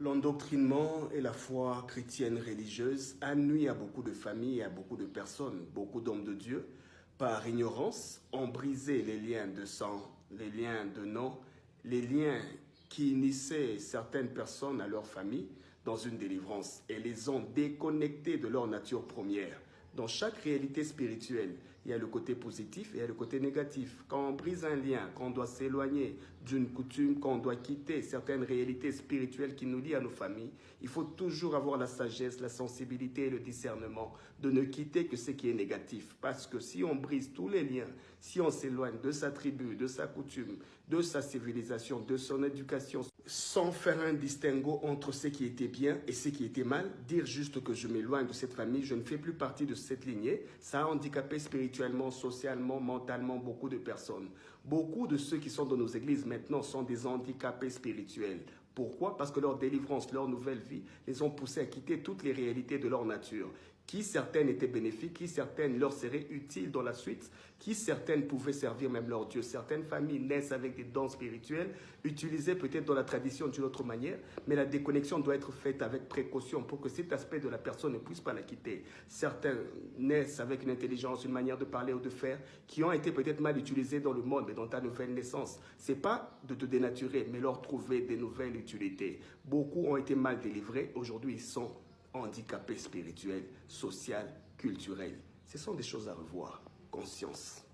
L'endoctrinement et la foi chrétienne religieuse a nui à beaucoup de familles et à beaucoup de personnes. Beaucoup d'hommes de Dieu, par ignorance, ont brisé les liens de sang, les liens de nom, les liens qui initiaient certaines personnes à leur famille dans une délivrance et les ont déconnectés de leur nature première. Dans chaque réalité spirituelle, il y a le côté positif et il y a le côté négatif. Quand on brise un lien, quand on doit s'éloigner d'une coutume, quand on doit quitter certaines réalités spirituelles qui nous lient à nos familles, il faut toujours avoir la sagesse, la sensibilité et le discernement de ne quitter que ce qui est négatif. Parce que si on brise tous les liens, si on s'éloigne de sa tribu, de sa coutume, de sa civilisation, de son éducation, sans faire un distinguo entre ce qui était bien et ce qui était mal, dire juste que je m'éloigne de cette famille, je ne fais plus partie de cette lignée, ça a handicapé spirituellement, socialement, mentalement beaucoup de personnes. Beaucoup de ceux qui sont dans nos églises maintenant sont des handicapés spirituels. Pourquoi? Parce que leur délivrance, leur nouvelle vie les ont poussés à quitter toutes les réalités de leur nature. Qui certaines étaient bénéfiques, qui certaines leur seraient utiles dans la suite, qui certaines pouvaient servir même leur Dieu. Certaines familles naissent avec des dons spirituels, utilisés peut-être dans la tradition d'une autre manière, mais la déconnexion doit être faite avec précaution pour que cet aspect de la personne ne puisse pas la quitter. Certains naissent avec une intelligence, une manière de parler ou de faire, qui ont été peut-être mal utilisés dans le monde, mais dans ta nouvelle naissance. Ce n'est pas de te dénaturer, mais leur trouver des nouvelles utilités. Beaucoup ont été mal délivrés, aujourd'hui ils sont handicapés spirituels, social, culturels. Ce sont des choses à revoir. Conscience.